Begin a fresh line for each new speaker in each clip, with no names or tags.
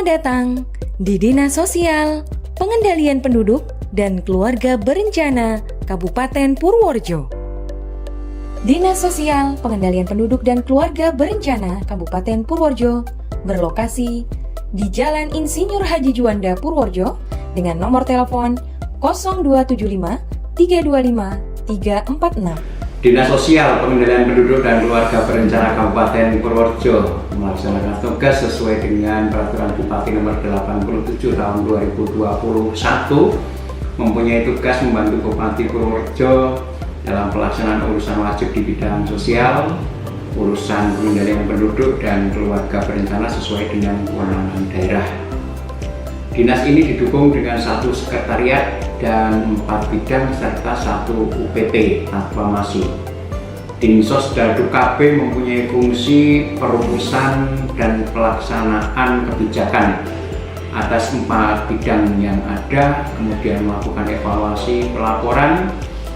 Selamat datang di Dinas Sosial, Pengendalian Penduduk dan Keluarga Berencana Kabupaten Purworejo. Dinas Sosial, Pengendalian Penduduk dan Keluarga Berencana Kabupaten Purworejo berlokasi di Jalan Insinyur Haji Juanda Purworejo dengan nomor telepon 0275 325 346.
Dinas Sosial, Pengendalian Penduduk dan Keluarga Berencana Kabupaten Purworejo melaksanakan tugas sesuai dengan Peraturan Bupati Nomor 87 Tahun 2021, mempunyai tugas membantu Bupati Purworejo dalam pelaksanaan urusan wajib di bidang sosial, urusan pengendalian penduduk dan keluarga berencana sesuai dengan kewenangan daerah. Dinas ini didukung dengan 1 sekretariat dan 4 bidang serta 1 UPT aklamasi. Dinsos Daldu KB mempunyai fungsi perumusan dan pelaksanaan kebijakan atas 4 bidang yang ada, kemudian melakukan evaluasi pelaporan,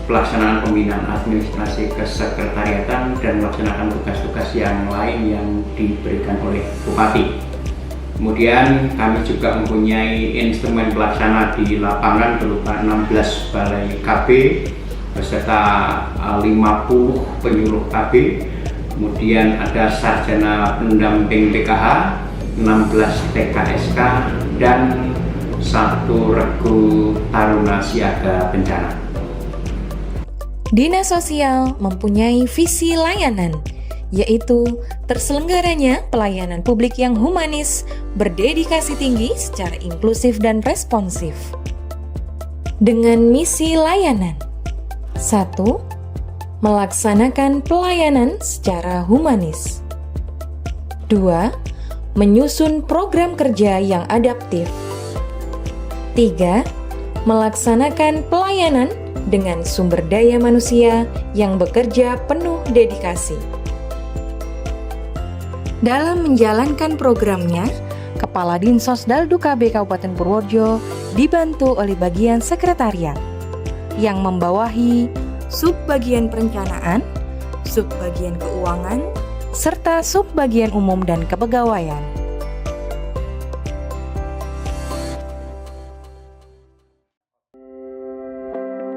pelaksanaan pembinaan administrasi kesekretariatan, dan melaksanakan tugas-tugas yang lain yang diberikan oleh Bupati. Kemudian kami juga mempunyai instrumen pelaksana di lapangan berupa 16 balai KB beserta 50 penyuluh KB, kemudian ada sarjana pendamping PKH, 16 TKSK, dan 1 regu taruna siaga bencana.
Dinas Sosial mempunyai visi layanan, yaitu terselenggaranya pelayanan publik yang humanis, berdedikasi tinggi secara inklusif dan responsif. Dengan misi layanan: 1. Melaksanakan pelayanan secara humanis. 2. Menyusun program kerja yang adaptif. 3. Melaksanakan pelayanan dengan sumber daya manusia yang bekerja penuh dedikasi. Dalam menjalankan programnya, Kepala Dinsos Daldu KB Kabupaten Purworejo dibantu oleh bagian sekretariat yang membawahi subbagian perencanaan, subbagian keuangan, serta subbagian umum dan kepegawaian.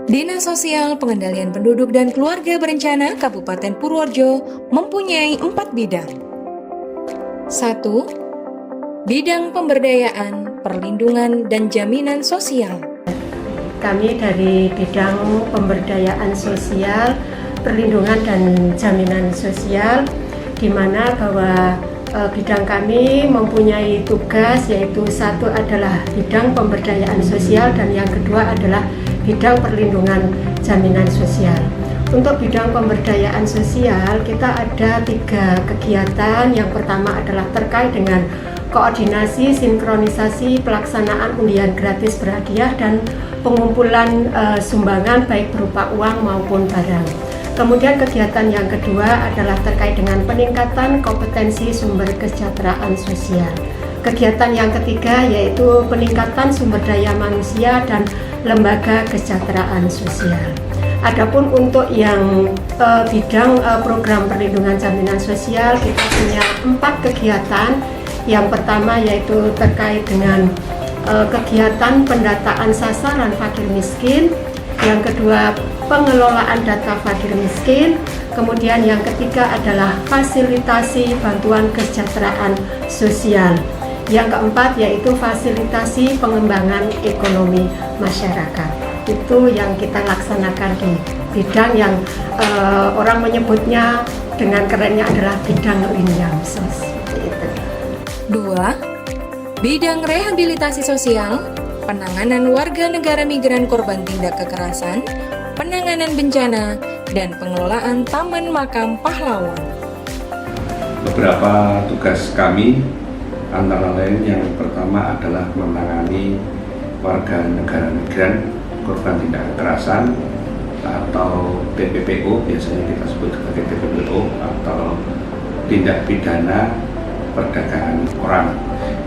Dinas Sosial, Pengendalian Penduduk dan Keluarga Berencana Kabupaten Purworejo mempunyai 4 bidang. 1. Bidang pemberdayaan, perlindungan, dan jaminan sosial.
Kami dari bidang pemberdayaan sosial, perlindungan dan jaminan sosial, di mana bahwa bidang kami mempunyai tugas, yaitu 1 adalah bidang pemberdayaan sosial dan yang kedua adalah bidang perlindungan jaminan sosial. Untuk bidang pemberdayaan sosial, kita ada 3 kegiatan. Yang pertama adalah terkait dengan koordinasi, sinkronisasi, pelaksanaan undian gratis berhadiah dan pengumpulan sumbangan baik berupa uang maupun barang. Kemudian kegiatan yang kedua adalah terkait dengan peningkatan kompetensi sumber kesejahteraan sosial. Kegiatan yang ketiga yaitu peningkatan sumber daya manusia dan lembaga kesejahteraan sosial. Adapun untuk yang bidang program perlindungan jaminan sosial, kita punya 4 kegiatan. Yang pertama yaitu terkait dengan kegiatan pendataan sasaran fakir miskin. Yang kedua, pengelolaan data fakir miskin. Kemudian yang ketiga adalah fasilitasi bantuan kesejahteraan sosial. Yang keempat yaitu fasilitasi pengembangan ekonomi masyarakat. Itu yang kita laksanakan di bidang yang orang menyebutnya dengan kerennya adalah bidang Linjamsos.
2. Bidang rehabilitasi sosial, penanganan warga negara migran korban tindak kekerasan, penanganan bencana, dan pengelolaan Taman Makam Pahlawan.
Beberapa tugas kami antara lain yang pertama adalah menangani warga negara migran korban tindak kekerasan atau TPPO, biasanya kita sebut sebagai TPPO, atau tindak pidana perdagangan orang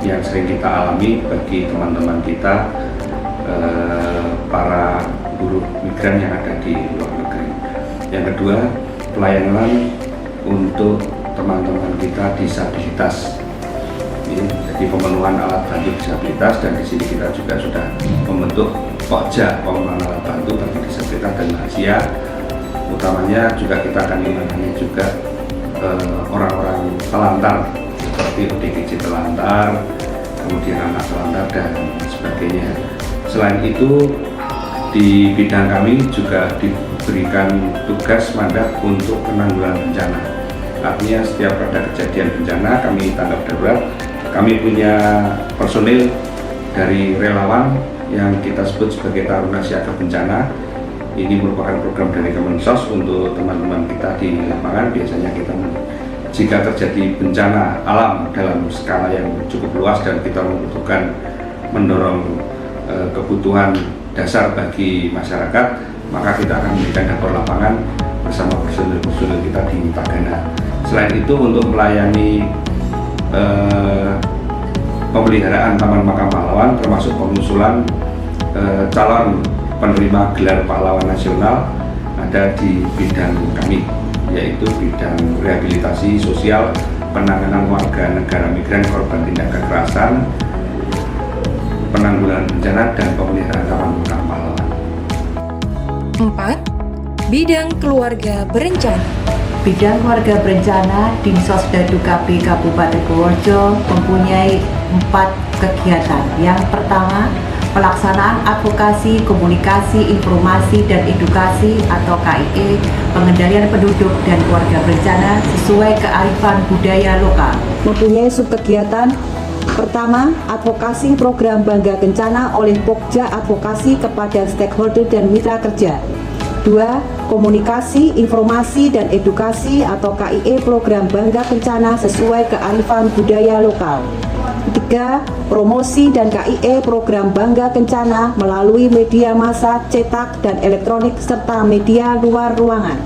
yang sering kita alami bagi teman-teman kita, para buruh migran yang ada di luar negeri. Yang kedua, pelayanan untuk teman-teman kita disabilitas Jadi pemenuhan alat bantu disabilitas, dan di sini kita juga sudah membentuk Pokja pemenuhan alat bantu bagi disabilitas dan lansia. Utamanya juga kita akan menangani juga orang-orang telantar seperti ODGJ telantar, kemudian anak telantar dan sebagainya. Selain itu, di bidang kami juga diberikan tugas mandat untuk penanggulangan bencana. Artinya setiap ada kejadian bencana kami tanggap darurat. Kami punya personil dari relawan yang kita sebut sebagai Taruna Siaga Bencana. Ini merupakan program dari Kemensos untuk teman-teman kita di lapangan. Biasanya kita jika terjadi bencana alam dalam skala yang cukup luas dan kita membutuhkan mendorong kebutuhan dasar bagi masyarakat, maka kita akan memberikan dapur lapangan bersama personil-personil kita di Tagana. Selain itu, untuk melayani pemeliharaan Taman Makam Pahlawan, termasuk pengusulan calon penerima gelar pahlawan nasional, ada di bidang kami, yaitu bidang rehabilitasi sosial, penanganan warga negara migran korban tindak kekerasan, penanggulangan bencana, dan pemeliharaan Taman Makam Pahlawan.
4. Bidang keluarga berencana.
Bidang keluarga berencana Dinsos Dadu KB Kabupaten Purworejo mempunyai 4 kegiatan. Yang pertama, pelaksanaan advokasi, komunikasi, informasi, dan edukasi atau KIE, pengendalian penduduk dan keluarga berencana sesuai kearifan budaya lokal.
Mempunyai subkegiatan. Pertama, advokasi program Bangga Kencana oleh Pokja Advokasi kepada stakeholder dan mitra kerja. 2. Komunikasi, informasi, dan edukasi atau KIE program Bangga Kencana sesuai kearifan budaya lokal. 3. Promosi dan KIE program Bangga Kencana melalui media massa, cetak, dan elektronik serta media luar ruangan.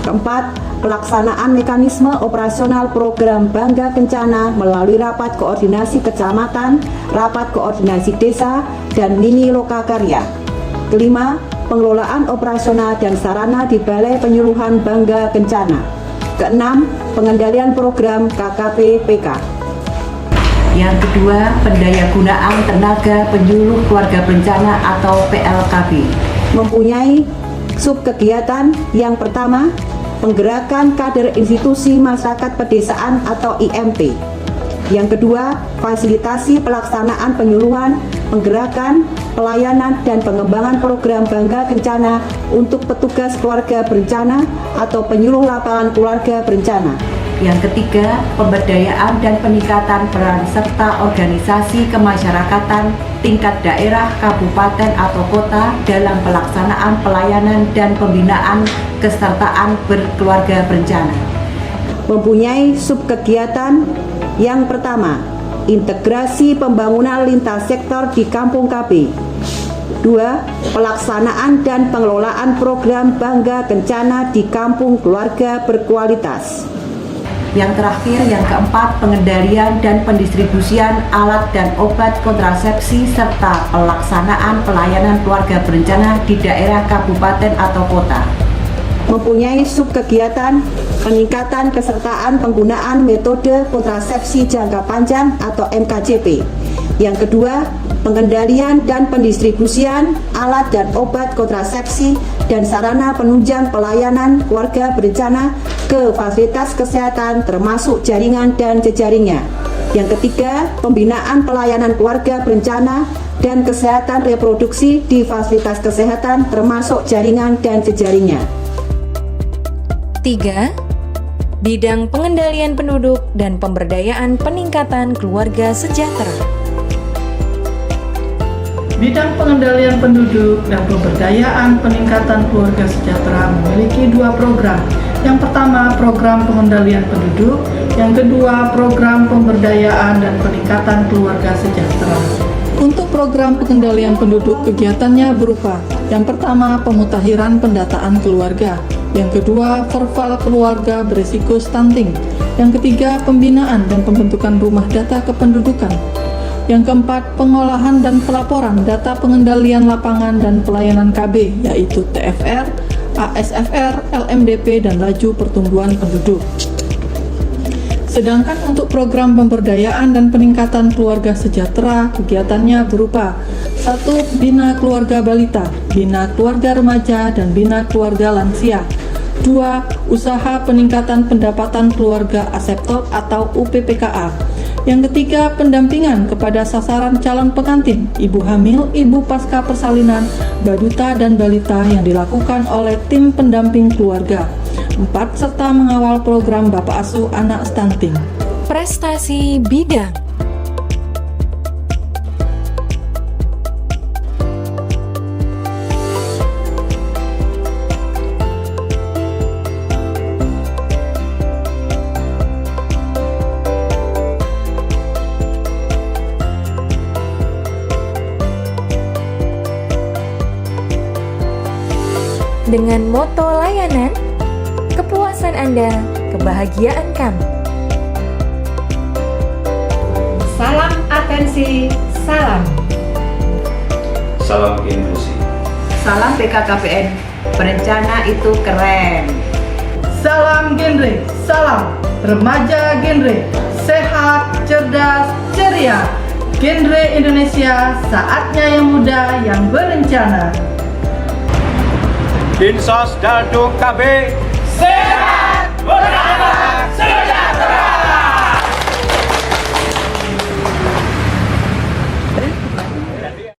4. Pelaksanaan mekanisme operasional program Bangga Kencana melalui rapat koordinasi kecamatan, rapat koordinasi desa, dan mini lokakarya. 5. Pengelolaan operasional dan sarana di Balai Penyuluhan Bangga Kencana. 6. Pengendalian program KKP PK.
Yang kedua, pendayagunaan tenaga penyuluh keluarga berencana atau PLKB.
Mempunyai subkegiatan. Yang pertama, penggerakan kader institusi masyarakat pedesaan atau IMP. Yang kedua, fasilitasi pelaksanaan penyuluhan, penggerakan, pelayanan, dan pengembangan program Bangga Kencana untuk petugas keluarga berencana atau penyuluh lapangan keluarga berencana.
Yang ketiga, pemberdayaan dan peningkatan peran serta organisasi kemasyarakatan tingkat daerah, kabupaten, atau kota dalam pelaksanaan pelayanan dan pembinaan kesertaan berkeluarga berencana.
Mempunyai subkegiatan. Yang pertama, integrasi pembangunan lintas sektor di Kampung KB. 2. Pelaksanaan dan pengelolaan program Bangga Kencana di Kampung Keluarga Berkualitas.
Yang terakhir, yang keempat, pengendalian dan pendistribusian alat dan obat kontrasepsi serta pelaksanaan pelayanan keluarga berencana di daerah kabupaten atau kota.
Mempunyai subkegiatan. Peningkatan kesertaan penggunaan metode kontrasepsi jangka panjang atau MKJP. Yang kedua, pengendalian dan pendistribusian alat dan obat kontrasepsi dan sarana penunjang pelayanan keluarga berencana ke fasilitas kesehatan termasuk jaringan dan jejaringnya. Yang ketiga, pembinaan pelayanan keluarga berencana dan kesehatan reproduksi di fasilitas kesehatan termasuk jaringan dan jejaringnya.
3. Bidang pengendalian penduduk dan pemberdayaan peningkatan keluarga sejahtera.
Bidang pengendalian penduduk dan pemberdayaan peningkatan keluarga sejahtera memiliki 2 program. Yang pertama, program pengendalian penduduk. Yang kedua, program pemberdayaan dan peningkatan keluarga sejahtera.
Untuk program pengendalian penduduk, kegiatannya berupa: yang pertama, pemutakhiran pendataan keluarga. Yang kedua, verval keluarga berisiko stunting. Yang ketiga, pembinaan dan pembentukan rumah data kependudukan. Yang keempat, pengolahan dan pelaporan data pengendalian lapangan dan pelayanan KB, yaitu TFR, ASFR, LMDP, dan laju pertumbuhan penduduk. Sedangkan untuk program pemberdayaan dan peningkatan keluarga sejahtera, kegiatannya berupa 1. Bina keluarga balita, bina keluarga remaja, dan bina keluarga lansia. 2. Usaha peningkatan pendapatan keluarga aseptor atau UPPKA. Yang ketiga, pendampingan kepada sasaran calon pengantin, ibu hamil, ibu pasca persalinan, baduta, dan balita yang dilakukan oleh tim pendamping keluarga. 4. Serta mengawal program Bapak Asuh Anak Stunting.
Prestasi bidang. Dengan moto layanan, kepuasan Anda, kebahagiaan kami.
Salam atensi, salam.
Salam inklusi.
Salam BKKBN, berencana itu keren.
Salam genre, salam remaja genre, sehat, cerdas, ceria. Genre Indonesia, saatnya yang muda yang berencana.
Dinsos Dadu KB sehat berencana.